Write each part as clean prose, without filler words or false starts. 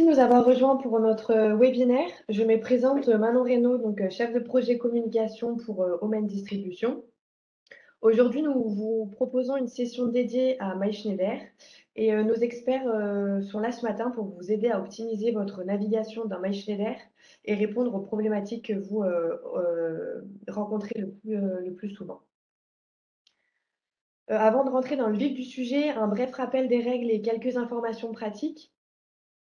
Merci de nous avoir rejoints pour notre webinaire. Je me présente Manon Reynaud, donc chef de projet communication pour Omen Distribution. Aujourd'hui, nous vous proposons une session dédiée à MySchneider et nos experts sont là ce matin pour vous aider à optimiser votre navigation dans MySchneider et répondre aux problématiques que vous rencontrez le plus souvent. Avant de rentrer dans le vif du sujet, un bref rappel des règles et quelques informations pratiques.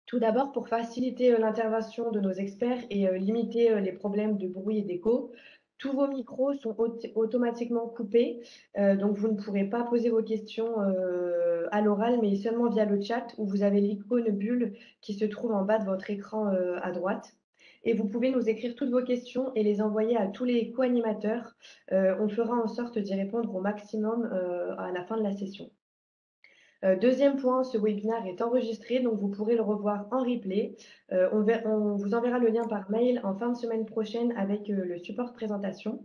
Tout d'abord, pour faciliter l'intervention de nos experts et limiter les problèmes de bruit et d'écho, tous vos micros sont automatiquement coupés, donc vous ne pourrez pas poser vos questions à l'oral, mais seulement via le chat où vous avez l'icône bulle qui se trouve en bas de votre écran à droite. Et vous pouvez nous écrire toutes vos questions et les envoyer à tous les co-animateurs. On fera en sorte d'y répondre au maximum à la fin de la session. Deuxième point, ce webinaire est enregistré, donc vous pourrez le revoir en replay. On vous enverra le lien par mail en fin de semaine prochaine avec le support présentation.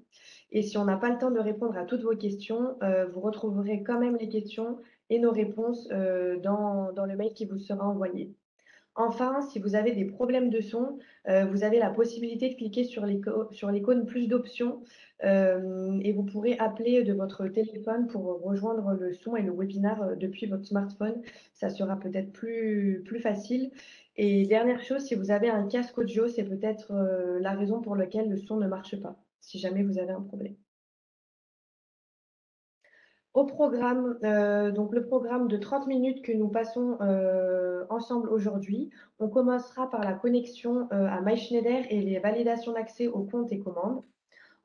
Et si on n'a pas le temps de répondre à toutes vos questions, vous retrouverez quand même les questions et nos réponses dans le mail qui vous sera envoyé. Enfin, si vous avez des problèmes de son, vous avez la possibilité de cliquer sur l'icône plus d'options et vous pourrez appeler de votre téléphone pour rejoindre le son et le webinaire depuis votre smartphone. Ça sera peut-être plus facile. Et dernière chose, si vous avez un casque audio, c'est peut-être la raison pour laquelle le son ne marche pas, si jamais vous avez un problème. Au programme, donc le programme de 30 minutes que nous passons ensemble aujourd'hui, on commencera par la connexion à MySchneider et les validations d'accès aux comptes et commandes.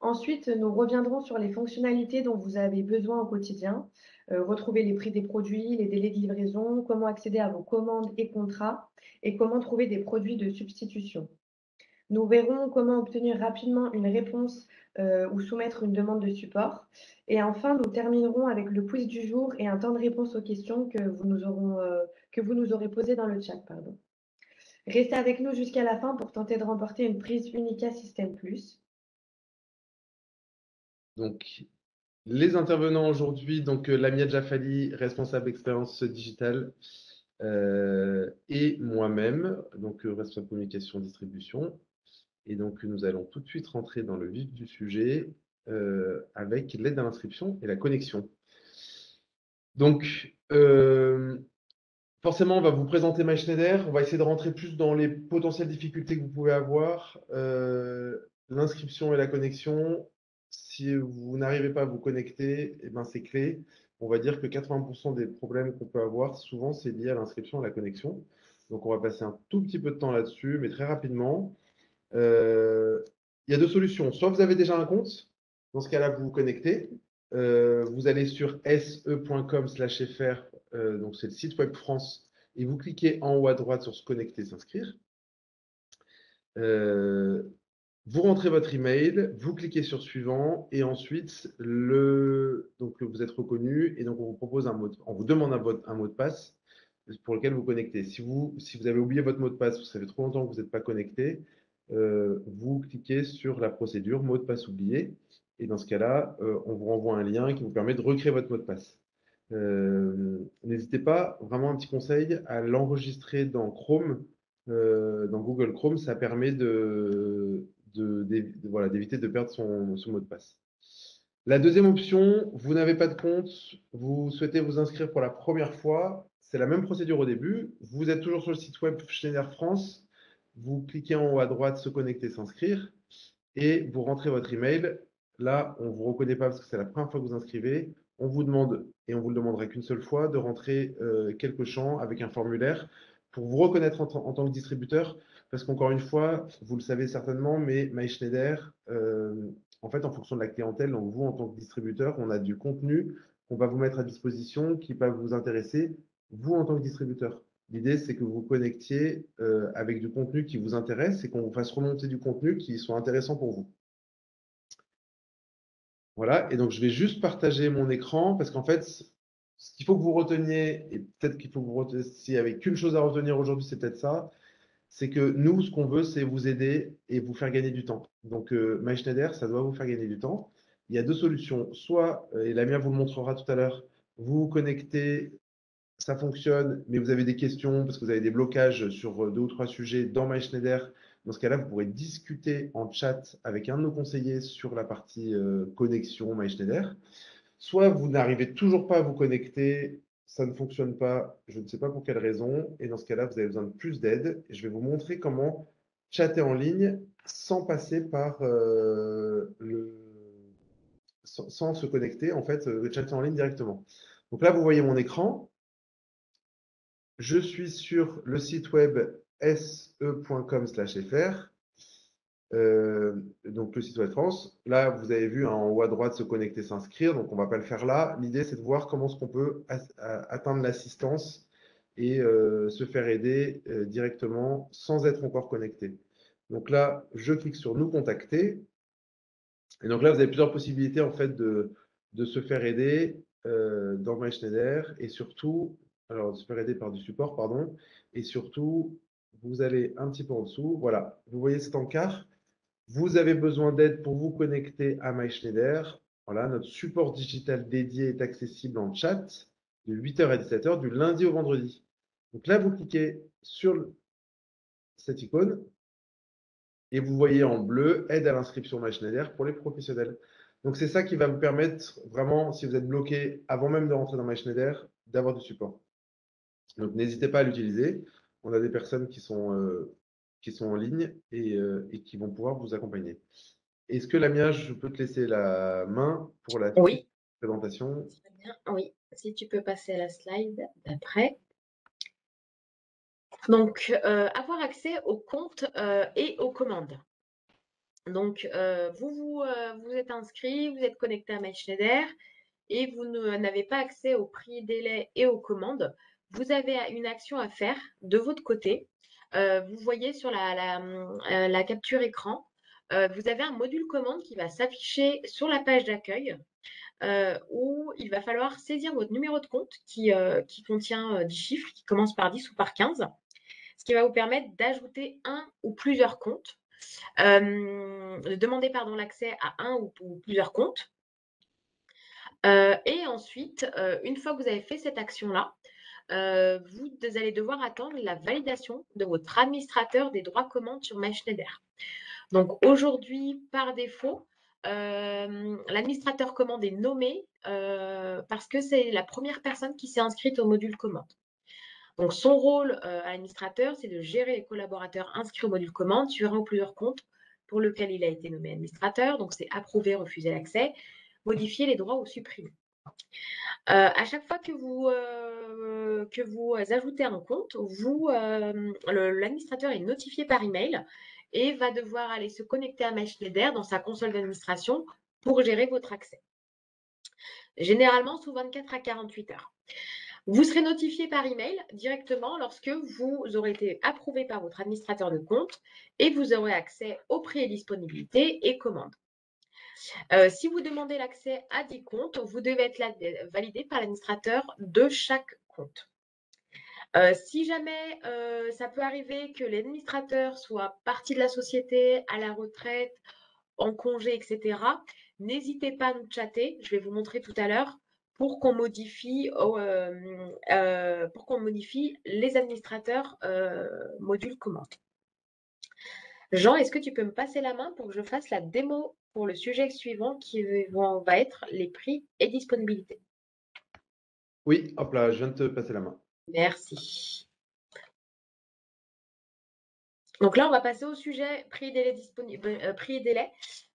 Ensuite, nous reviendrons sur les fonctionnalités dont vous avez besoin au quotidien, retrouver les prix des produits, les délais de livraison, comment accéder à vos commandes et contrats et comment trouver des produits de substitution. Nous verrons comment obtenir rapidement une réponse ou soumettre une demande de support. Et enfin, nous terminerons avec le quiz du jour et un temps de réponse aux questions que vous nous aurez posées dans le chat. Pardon. Restez avec nous jusqu'à la fin pour tenter de remporter une prise Unica System Plus. Donc, les intervenants aujourd'hui, donc Lamia Jaffali, responsable expérience digitale, et moi-même, donc responsable communication distribution. Et donc, nous allons tout de suite rentrer dans le vif du sujet avec l'aide à l'inscription et la connexion. Donc, forcément, on va vous présenter MySchneider. On va essayer de rentrer plus dans les potentielles difficultés que vous pouvez avoir. L'inscription et la connexion. Si vous n'arrivez pas à vous connecter, eh ben, c'est clé. On va dire que 80% des problèmes qu'on peut avoir, souvent, c'est lié à l'inscription et à la connexion. Donc, on va passer un tout petit peu de temps là-dessus, mais très rapidement. Il y a deux solutions. Soit vous avez déjà un compte, dans ce cas-là, vous vous connectez. Vous allez sur se.com/fr, donc c'est le site web France, et vous cliquez en haut à droite sur se connecter, s'inscrire. Vous rentrez votre email, vous cliquez sur suivant, et ensuite donc vous êtes reconnu, et donc on vous propose on vous demande un mot de passe pour lequel vous connectez. Si vous avez oublié votre mot de passe, ça fait trop longtemps que vous n'êtes pas connecté, vous cliquez sur la procédure mot de passe oublié, et dans ce cas-là, on vous renvoie un lien qui vous permet de recréer votre mot de passe. N'hésitez pas, vraiment un petit conseil, à l'enregistrer dans Chrome, dans Google Chrome, ça permet voilà, d'éviter de perdre son mot de passe. La deuxième option, vous n'avez pas de compte, vous souhaitez vous inscrire pour la première fois, c'est la même procédure au début. Vous êtes toujours sur le site web Schneider France, vous cliquez en haut à droite, se connecter, s'inscrire, et vous rentrez votre email. Là, on ne vous reconnaît pas parce que c'est la première fois que vous inscrivez. On vous demande, et on vous le demandera qu'une seule fois, de rentrer quelques champs avec un formulaire pour vous reconnaître en tant que distributeur. Parce qu'encore une fois, vous le savez certainement, mais MySchneider, en fait, en fonction de la clientèle, donc vous, en tant que distributeur, on a du contenu qu'on va vous mettre à disposition qui va vous intéresser, vous, en tant que distributeur. L'idée, c'est que vous vous connectiez avec du contenu qui vous intéresse et qu'on vous fasse remonter du contenu qui soit intéressant pour vous. Voilà, et donc je vais juste partager mon écran parce qu'en fait, ce qu'il faut que vous reteniez, et peut-être qu'il faut que vous reteniez, s'il n'y avait qu'une chose à retenir aujourd'hui, c'est peut-être ça, c'est que nous, ce qu'on veut, c'est vous aider et vous faire gagner du temps. Donc, MySchneider, ça doit vous faire gagner du temps. Il y a deux solutions. Soit, et Lamia vous le montrera tout à l'heure, vous vous connectez ça fonctionne, mais vous avez des questions parce que vous avez des blocages sur 2 ou 3 sujets dans MySchneider, dans ce cas-là, vous pourrez discuter en chat avec un de nos conseillers sur la partie connexion MySchneider. Soit vous n'arrivez toujours pas à vous connecter, ça ne fonctionne pas, je ne sais pas pour quelle raison, et dans ce cas-là, vous avez besoin de plus d'aide. Et je vais vous montrer comment chatter en ligne sans passer par sans se connecter, en fait, chatter en ligne directement. Donc là, vous voyez mon écran. Je suis sur le site web se.com/fr. Donc le site web France. Là, vous avez vu en haut à droite se connecter, s'inscrire. Donc on ne va pas le faire là. L'idée, c'est de voir comment est-ce qu'on peut atteindre l'assistance et se faire aider directement sans être encore connecté. Donc là, je clique sur nous contacter. Et donc là, vous avez plusieurs possibilités en fait de se faire aider dans MySchneider et surtout, alors de se faire aider par du support, pardon, et surtout, vous allez un petit peu en dessous. Voilà, vous voyez cet encart. Vous avez besoin d'aide pour vous connecter à MySchneider. Voilà, notre support digital dédié est accessible en chat de 8h à 17h du lundi au vendredi. Donc là, vous cliquez sur cette icône et vous voyez en bleu aide à l'inscription MySchneider pour les professionnels. Donc c'est ça qui va vous permettre vraiment, si vous êtes bloqué avant même de rentrer dans MySchneider, d'avoir du support. Donc n'hésitez pas à l'utiliser. On a des personnes qui sont en ligne et qui vont pouvoir vous accompagner. Est-ce que Lamia, je peux te laisser la main pour la Oui, présentation? très bien. Oui, si tu peux passer à la slide d'après. Donc, avoir accès aux comptes et aux commandes. Donc, vous êtes inscrit, vous êtes connecté à MySchneider et vous n'avez pas accès aux prix, délais et aux commandes. Vous avez une action à faire de votre côté. Vous voyez sur la capture écran, vous avez un module commande qui va s'afficher sur la page d'accueil où il va falloir saisir votre numéro de compte qui contient 10 chiffres, qui commence par 10 ou par 15, ce qui va vous permettre d'ajouter un ou plusieurs comptes, de demander l'accès à un ou plusieurs comptes. Et ensuite, une fois que vous avez fait cette action-là, vous allez devoir attendre la validation de votre administrateur des droits commandes sur MySchneider. Donc aujourd'hui, par défaut, l'administrateur commande est nommé parce que c'est la première personne qui s'est inscrite au module commande. Donc son rôle à l'administrateur, c'est de gérer les collaborateurs inscrits au module commande sur un ou plusieurs comptes pour lequel il a été nommé administrateur. Donc c'est approuver, refuser l'accès, modifier les droits ou supprimer. À chaque fois que vous ajoutez un compte, l'administrateur est notifié par email et va devoir aller se connecter à MySchneider dans sa console d'administration pour gérer votre accès. Généralement sous 24 à 48 heures. Vous serez notifié par email directement lorsque vous aurez été approuvé par votre administrateur de compte et vous aurez accès aux prix et disponibilités et commandes. Si vous demandez l'accès à 10 comptes, vous devez être validé par l'administrateur de chaque compte. Si jamais ça peut arriver que l'administrateur soit parti de la société, à la retraite, en congé, etc., n'hésitez pas à nous chatter, je vais vous montrer tout à l'heure, pour qu'on modifie les administrateurs module commande. Jean, est-ce que tu peux me passer la main pour que je fasse la démo pour le sujet suivant qui va être les prix et disponibilité? Oui, hop là, je viens de te passer la main. Merci. Donc là, on va passer au sujet prix et délai,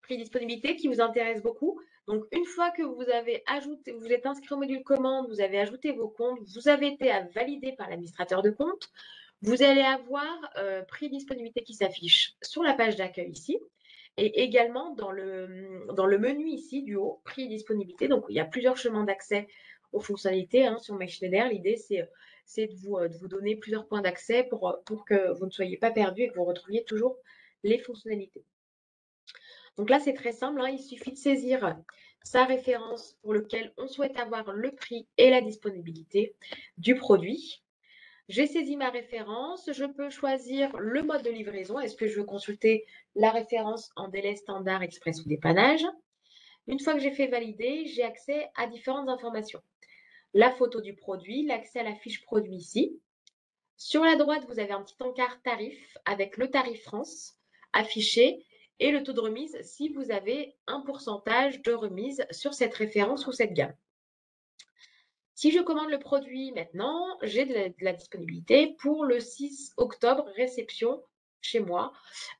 prix disponibilité qui vous intéresse beaucoup. Donc, une fois que vous avez ajouté, vous êtes inscrit au module commande, vous avez ajouté vos comptes, vous avez été validé par l'administrateur de compte, vous allez avoir prix disponibilité qui s'affiche sur la page d'accueil ici et également dans le menu ici du haut, prix et disponibilité. Donc, il y a plusieurs chemins d'accès aux fonctionnalités sur MySchneider. L'idée, c'est de vous donner plusieurs points d'accès pour que vous ne soyez pas perdu et que vous retrouviez toujours les fonctionnalités. Donc là, c'est très simple, il suffit de saisir sa référence pour lequel on souhaite avoir le prix et la disponibilité du produit. J'ai saisi ma référence, je peux choisir le mode de livraison. Est-ce que je veux consulter la référence en délai standard, express ou dépannage? Une fois que j'ai fait valider, j'ai accès à différentes informations. la photo du produit, l'accès à la fiche produit ici. Sur la droite, vous avez un petit encart tarif avec le tarif France affiché et le taux de remise si vous avez un pourcentage de remise sur cette référence ou cette gamme. Si je commande le produit maintenant, j'ai de la disponibilité pour le 6 octobre, réception chez moi,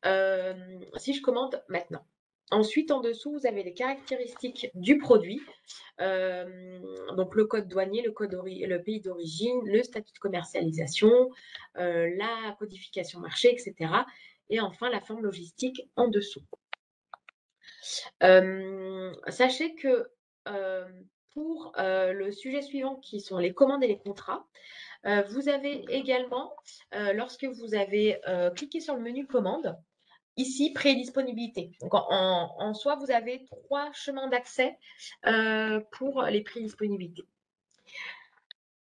si je commande maintenant. Ensuite, en dessous, vous avez les caractéristiques du produit, donc le code douanier, le pays d'origine, le statut de commercialisation, la codification marché, etc. Et enfin, la forme logistique en dessous. Sachez que pour le sujet suivant, qui sont les commandes et les contrats, vous avez également, lorsque vous avez cliqué sur le menu commande, ici, prix et disponibilité. Donc, en soi, vous avez 3 chemins d'accès pour les prix et disponibilité.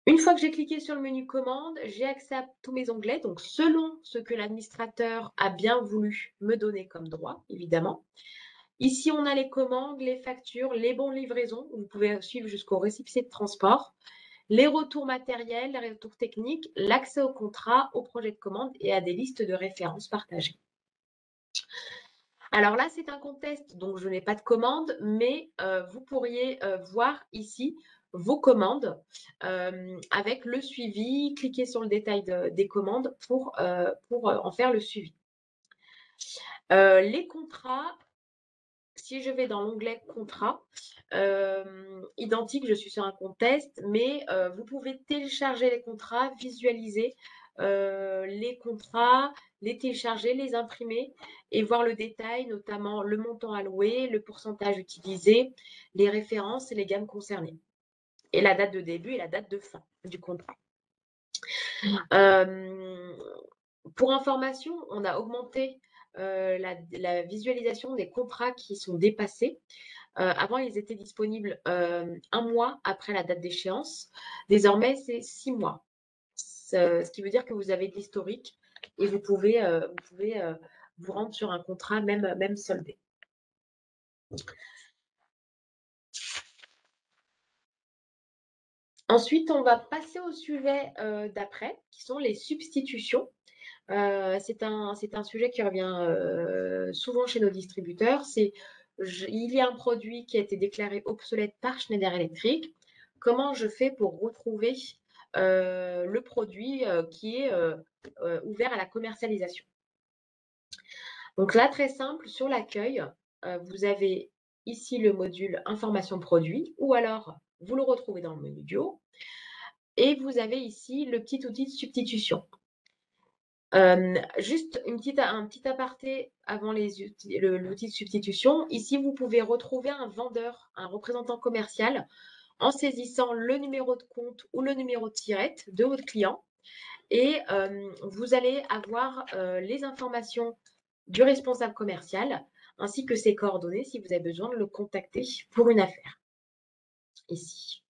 Une fois que j'ai cliqué sur le menu commande, j'ai accès à tous mes onglets, donc selon ce que l'administrateur a bien voulu me donner comme droit, évidemment. Ici, on a les commandes, les factures, les bons de livraison. Vous pouvez suivre jusqu'au récépissé de transport, les retours matériels, les retours techniques, l'accès au contrat, au projet de commande et à des listes de références partagées. Alors là, c'est un contest, donc je n'ai pas de commande, mais vous pourriez voir ici vos commandes avec le suivi. Cliquez sur le détail des commandes pour en faire le suivi. Les contrats, si je vais dans l'onglet contrat, identique, je suis sur un contest, mais vous pouvez télécharger les contrats, visualiser les contrats, les télécharger, les imprimer et voir le détail, notamment le montant alloué, le pourcentage utilisé, les références et les gammes concernées, et la date de début et la date de fin du contrat. Pour information, on a augmenté la visualisation des contrats qui sont dépassés. Avant, ils étaient disponibles 1 mois après la date d'échéance. Désormais, c'est 6 mois. Ce qui veut dire que vous avez de l'historique et vous pouvez vous rendre sur un contrat même soldé. Ensuite, on va passer au sujet d'après, qui sont les substitutions. C'est un sujet qui revient souvent chez nos distributeurs. Il y a un produit qui a été déclaré obsolète par Schneider Electric. Comment je fais pour retrouver le produit qui est ouvert à la commercialisation? Donc là, très simple, sur l'accueil, vous avez ici le module information produit, ou alors vous le retrouvez dans le menu du haut. Et vous avez ici le petit outil de substitution. Juste un petit aparté avant l'outil de substitution. Ici, vous pouvez retrouver un vendeur, un représentant commercial, en saisissant le numéro de compte ou le numéro de tirette de votre client. Et vous allez avoir les informations du responsable commercial, ainsi que ses coordonnées si vous avez besoin de le contacter pour une affaire. Ici.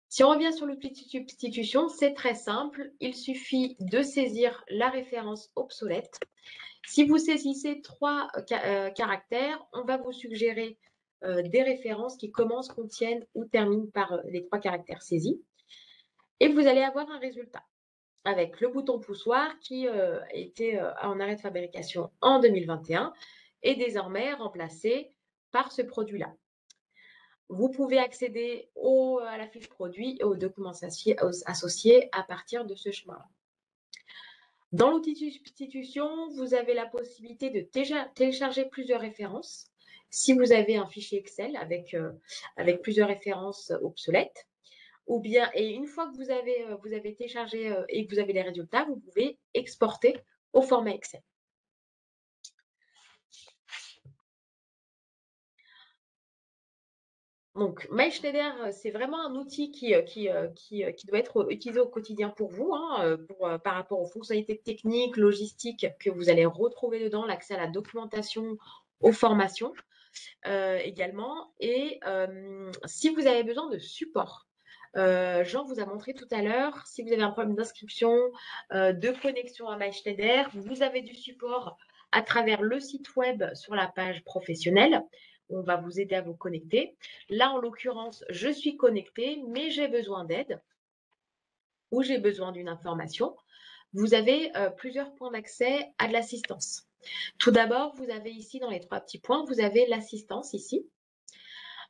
Si on revient sur l'outil de substitution, c'est très simple. Il suffit de saisir la référence obsolète. Si vous saisissez 3 caractères, on va vous suggérer des références qui commencent, contiennent ou terminent par les 3 caractères saisis. Et vous allez avoir un résultat avec le bouton poussoir qui était en arrêt de fabrication en 2021 et désormais remplacé par ce produit-là. Vous pouvez accéder à la fiche produit et aux documents associés à partir de ce chemin-là. Dans l'outil de substitution, vous avez la possibilité de télécharger plusieurs références. Si vous avez un fichier Excel avec plusieurs références obsolètes, ou bien, et une fois que vous avez téléchargé et que vous avez les résultats, vous pouvez exporter au format Excel. Donc, MySchneider, c'est vraiment un outil qui doit être utilisé au quotidien pour vous, par rapport aux fonctionnalités techniques, logistiques que vous allez retrouver dedans, l'accès à la documentation, aux formations également. Et si vous avez besoin de support, Jean vous a montré tout à l'heure, si vous avez un problème d'inscription, de connexion à MySchneider, vous avez du support à travers le site web sur la page professionnelle, on va vous aider à vous connecter. Là, en l'occurrence, je suis connectée, mais j'ai besoin d'aide ou j'ai besoin d'une information. Vous avez plusieurs points d'accès à de l'assistance. Tout d'abord, vous avez ici, dans les 3 petits points, vous avez l'assistance ici.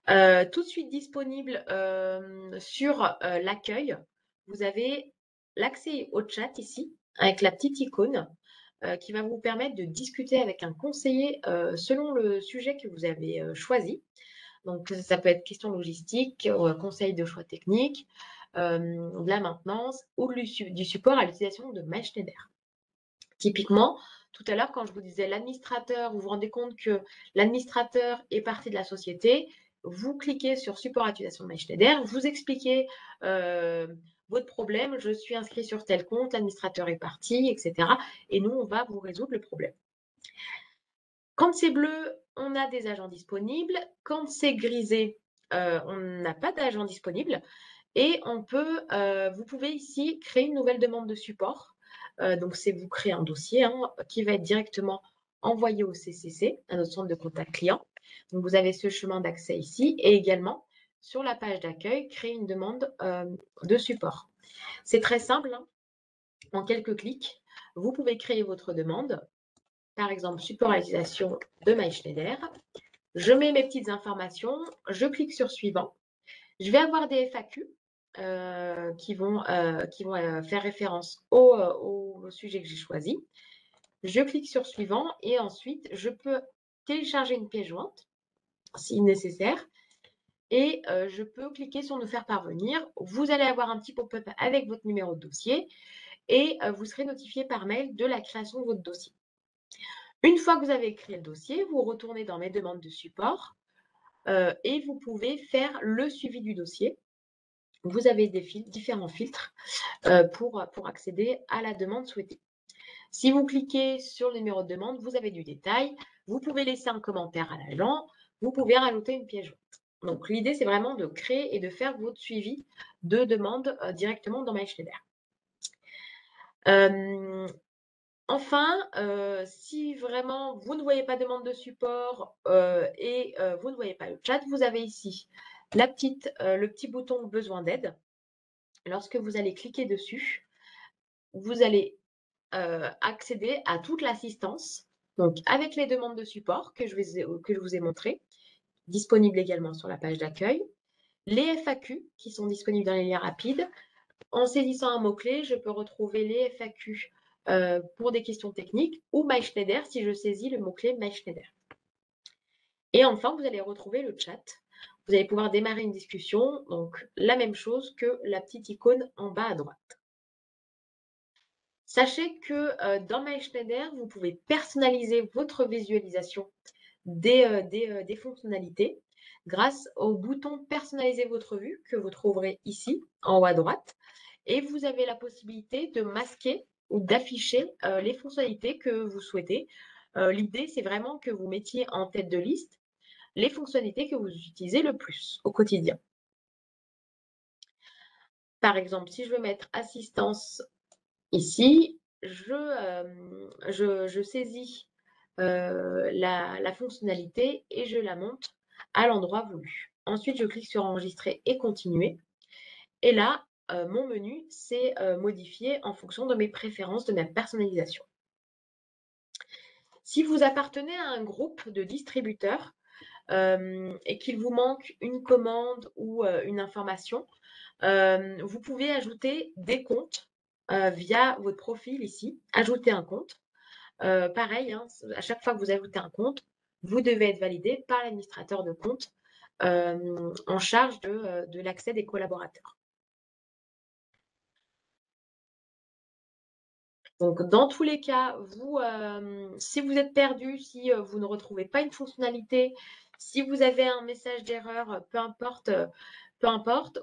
Tout de suite disponible sur l'accueil, vous avez l'accès au chat ici, avec la petite icône qui va vous permettre de discuter avec un conseiller selon le sujet que vous avez choisi. Donc, ça peut être question logistique, conseil de choix technique, de la maintenance ou du support à l'utilisation de MySchneider. Typiquement, tout à l'heure, quand je vous disais l'administrateur, vous vous rendez compte que l'administrateur est parti de la société, vous cliquez sur support à l'utilisation de MySchneider, vous expliquez votre problème, je suis inscrit sur tel compte, l'administrateur est parti, etc. Et nous, on va vous résoudre le problème. Quand c'est bleu, on a des agents disponibles. Quand c'est grisé, on n'a pas d'agent disponible. Et vous pouvez ici créer une nouvelle demande de support. Donc, c'est vous créez un dossier qui va être directement envoyé au CCC, à notre centre de contact client. Donc, vous avez ce chemin d'accès ici et également sur la page d'accueil, créer une demande de support. C'est très simple, en quelques clics, vous pouvez créer votre demande. Par exemple, support à l'utilisation de MySchneider. Je mets mes petites informations, je clique sur suivant. Je vais avoir des FAQ qui vont faire référence au sujet que j'ai choisi. Je clique sur suivant et ensuite, je peux télécharger une pièce jointe si nécessaire et je peux cliquer sur nous faire parvenir. Vous allez avoir un petit pop-up avec votre numéro de dossier et vous serez notifié par mail de la création de votre dossier. Une fois que vous avez créé le dossier, vous retournez dans mes demandes de support et vous pouvez faire le suivi du dossier. Vous avez différents filtres pour accéder à la demande souhaitée. Si vous cliquez sur le numéro de demande, vous avez du détail. Vous pouvez laisser un commentaire à l'agent. Vous pouvez rajouter une pièce jointe. Donc, l'idée, c'est vraiment de créer et de faire votre suivi de demande directement dans MySchneider. Enfin, si vraiment vous ne voyez pas de demande de support et vous ne voyez pas le chat, vous avez ici le petit bouton besoin d'aide. Lorsque vous allez cliquer dessus, vous allez accéder à toute l'assistance, donc avec les demandes de support que je vous ai montrées, disponibles également sur la page d'accueil, les FAQ qui sont disponibles dans les liens rapides. En saisissant un mot-clé, je peux retrouver les FAQ pour des questions techniques ou MySchneider si je saisis le mot-clé MySchneider. Et enfin, vous allez retrouver le chat. Vous allez pouvoir démarrer une discussion, donc la même chose que la petite icône en bas à droite. Sachez que dans MySchneider, vous pouvez personnaliser votre visualisation des fonctionnalités grâce au bouton personnaliser votre vue que vous trouverez ici en haut à droite. Et vous avez la possibilité de masquer ou d'afficher les fonctionnalités que vous souhaitez. L'idée, c'est vraiment que vous mettiez en tête de liste les fonctionnalités que vous utilisez le plus au quotidien. Par exemple, si je veux mettre assistance ici, je saisis la fonctionnalité et je la monte à l'endroit voulu. Ensuite, je clique sur enregistrer et continuer. Et là, mon menu s'est modifié en fonction de mes préférences, de ma personnalisation. Si vous appartenez à un groupe de distributeurs et qu'il vous manque une commande ou une information, vous pouvez ajouter des comptes via votre profil ici, ajouter un compte. Pareil, à chaque fois que vous ajoutez un compte, vous devez être validé par l'administrateur de compte en charge de l'accès des collaborateurs. Donc, dans tous les cas, si vous êtes perdu, si vous ne retrouvez pas une fonctionnalité, si vous avez un message d'erreur, peu importe,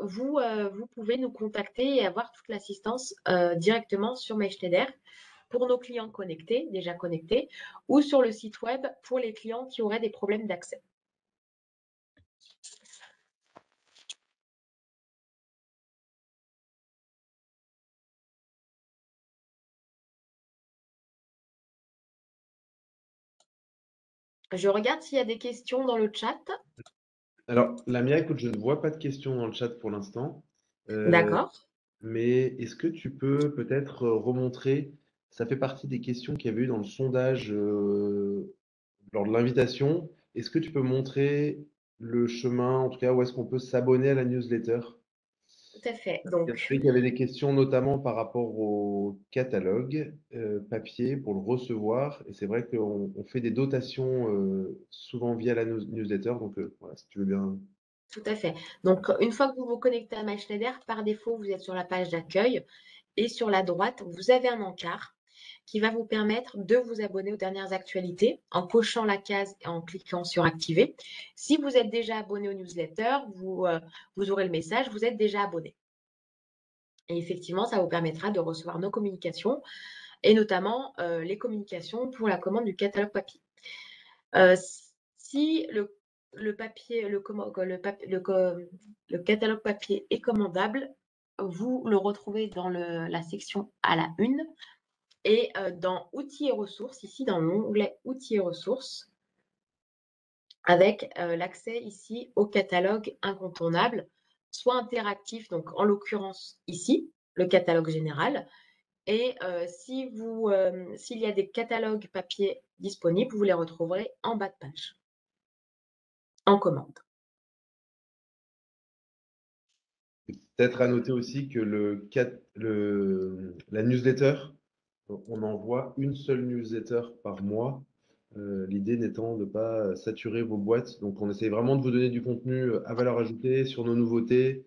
vous pouvez nous contacter et avoir toute l'assistance directement sur MySchneider pour nos clients connectés, déjà connectés, ou sur le site web pour les clients qui auraient des problèmes d'accès. Je regarde s'il y a des questions dans le chat. Alors, Lamia, écoute, je ne vois pas de questions dans le chat pour l'instant. Euh, D'accord. mais est-ce que tu peux peut-être remontrer, ça fait partie des questions qu'il y avait eu dans le sondage lors de l'invitation. Est-ce que tu peux montrer le chemin, en tout cas, où est-ce qu'on peut s'abonner à la newsletter? Tout à fait. Je Donc, sais qu'il y avait des questions notamment par rapport au catalogue papier pour le recevoir. Et c'est vrai qu'on fait des dotations souvent via la newsletter. Donc voilà, si tu veux bien. tout à fait. Donc, une fois que vous vous connectez à MySchneider, par défaut, vous êtes sur la page d'accueil et sur la droite, vous avez un encart qui va vous permettre de vous abonner aux dernières actualités en cochant la case et en cliquant sur activer. Si vous êtes déjà abonné aux newsletters, vous aurez le message, vous êtes déjà abonné. Et effectivement, ça vous permettra de recevoir nos communications et notamment les communications pour la commande du catalogue papier. Si le papier, le catalogue papier est commandable, vous le retrouvez dans la section à la une et dans outils et ressources, ici dans l'onglet outils et ressources, avec l'accès ici au catalogue incontournable, soit interactif, donc en l'occurrence ici, le catalogue général. Et s'il y a des catalogues papier disponibles, vous les retrouverez en bas de page, en commande. Peut-être à noter aussi que la newsletter, on envoie une seule newsletter par mois. L'idée n'étant de ne pas saturer vos boîtes. Donc on essaie vraiment de vous donner du contenu à valeur ajoutée sur nos nouveautés,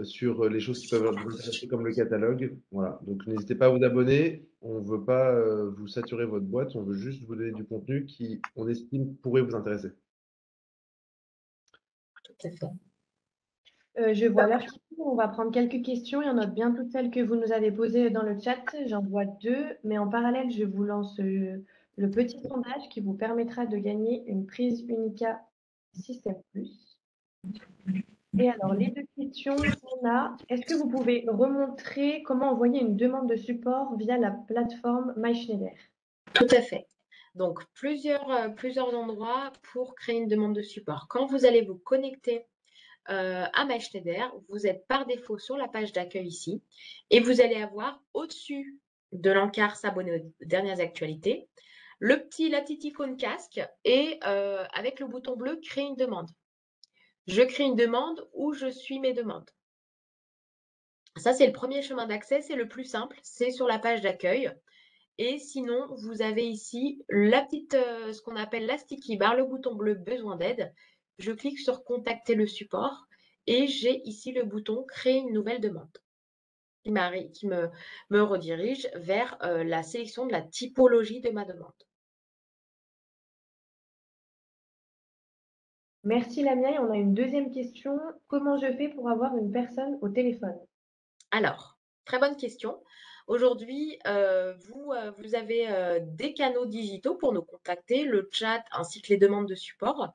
sur les choses qui peuvent vous intéresser comme le catalogue. Voilà. Donc n'hésitez pas à vous abonner. On ne veut pas vous saturer votre boîte. On veut juste vous donner du contenu qui, on estime, pourrait vous intéresser. Tout à fait. Je vois l'heure qui court. On va prendre quelques questions. Il y en a bien toutes celles que vous nous avez posées dans le chat. J'en vois deux, mais en parallèle, je vous lance le petit sondage qui vous permettra de gagner une prise Unica System Plus. Et alors, les deux questions qu'on a, est-ce que vous pouvez remontrer comment envoyer une demande de support via la plateforme MySchneider? Tout à fait. Donc, plusieurs endroits pour créer une demande de support. Quand vous allez vous connecter à MySchneider, vous êtes par défaut sur la page d'accueil ici et vous allez avoir au-dessus de l'encart s'abonner aux dernières actualités, la petite icône casque et avec le bouton bleu créer une demande. Je crée une demande où je suis mes demandes. Ça, c'est le premier chemin d'accès, c'est le plus simple, c'est sur la page d'accueil. Et sinon, vous avez ici ce qu'on appelle la sticky bar, le bouton bleu besoin d'aide. Je clique sur contacter le support et j'ai ici le bouton créer une nouvelle demande qui me redirige vers la sélection de la typologie de ma demande. Merci Lamia. Et on a une deuxième question. Comment je fais pour avoir une personne au téléphone? Alors, très bonne question. Aujourd'hui, vous avez des canaux digitaux pour nous contacter, le chat ainsi que les demandes de support.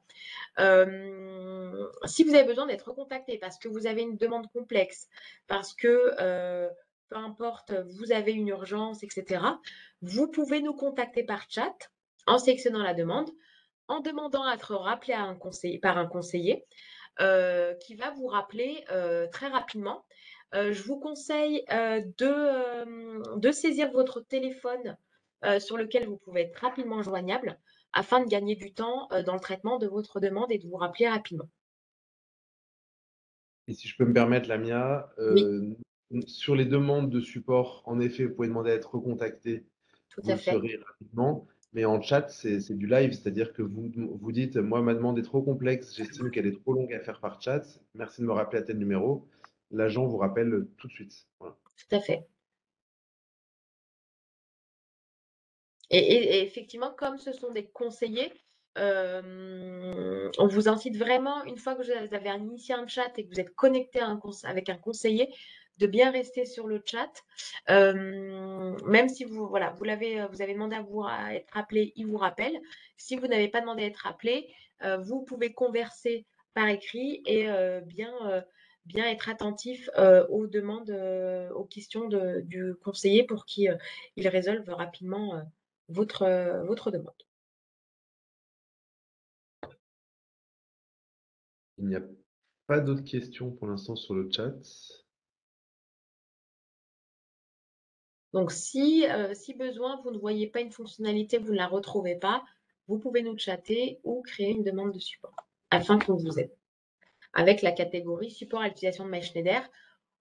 Si vous avez besoin d'être contacté parce que vous avez une demande complexe, parce que peu importe, vous avez une urgence, etc., vous pouvez nous contacter par chat en sélectionnant la demande, en demandant à être rappelé par un conseiller qui va vous rappeler très rapidement. Je vous conseille de saisir votre téléphone sur lequel vous pouvez être rapidement joignable afin de gagner du temps dans le traitement de votre demande et de vous rappeler rapidement. Et si je peux me permettre, Lamia, Oui, sur les demandes de support, en effet, vous pouvez demander à être recontacté, tout vous à le fait. serez rapidement. Mais en chat, c'est du live, c'est-à-dire que vous dites, moi, ma demande est trop complexe, j'estime qu'elle est trop longue à faire par chat, merci de me rappeler à tel numéro. L'agent vous rappelle tout de suite. Voilà. Tout à fait. Et effectivement, comme ce sont des conseillers, on vous incite vraiment, une fois que vous avez initié un chat et que vous êtes connecté avec un conseiller, de bien rester sur le chat. Même si vous avez demandé à être rappelé, il vous rappelle. Si vous n'avez pas demandé à être rappelé, vous pouvez converser par écrit et bien être attentif aux demandes, aux questions du conseiller pour qu'il résolve rapidement votre demande. Il n'y a pas d'autres questions pour l'instant sur le chat. Donc, si besoin, vous ne voyez pas une fonctionnalité, vous ne la retrouvez pas, vous pouvez nous chatter ou créer une demande de support afin qu'on vous aide. Avec la catégorie support à l'utilisation de MySchneider,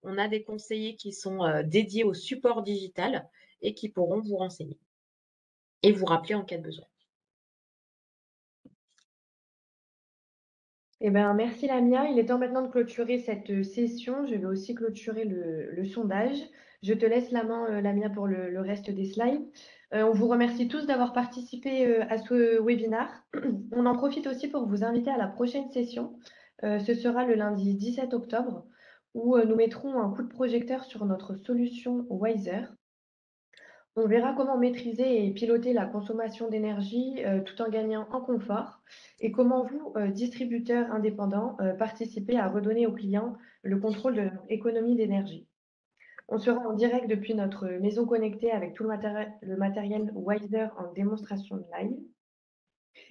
on a des conseillers qui sont dédiés au support digital et qui pourront vous renseigner et vous rappeler en cas de besoin. Eh ben, merci Lamia. Il est temps maintenant de clôturer cette session. Je vais aussi clôturer le sondage. Je te laisse la main, Lamia, pour le reste des slides. On vous remercie tous d'avoir participé à ce webinaire. On en profite aussi pour vous inviter à la prochaine session. Ce sera le lundi 17 octobre où nous mettrons un coup de projecteur sur notre solution Wiser. On verra comment maîtriser et piloter la consommation d'énergie tout en gagnant en confort et comment vous, distributeurs indépendants, participez à redonner aux clients le contrôle de leur économie d'énergie. On sera en direct depuis notre maison connectée avec tout le matériel Wiser en démonstration live.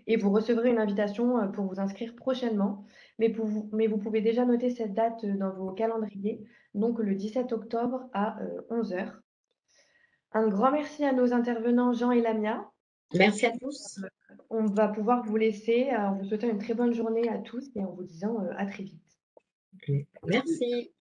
Et vous recevrez une invitation pour vous inscrire prochainement, mais vous pouvez déjà noter cette date dans vos calendriers, donc le 17 octobre à 11 h. Un grand merci à nos intervenants Jean et Lamia. Merci à tous. On va pouvoir vous laisser en vous souhaitant une très bonne journée à tous et en vous disant à très vite. Merci.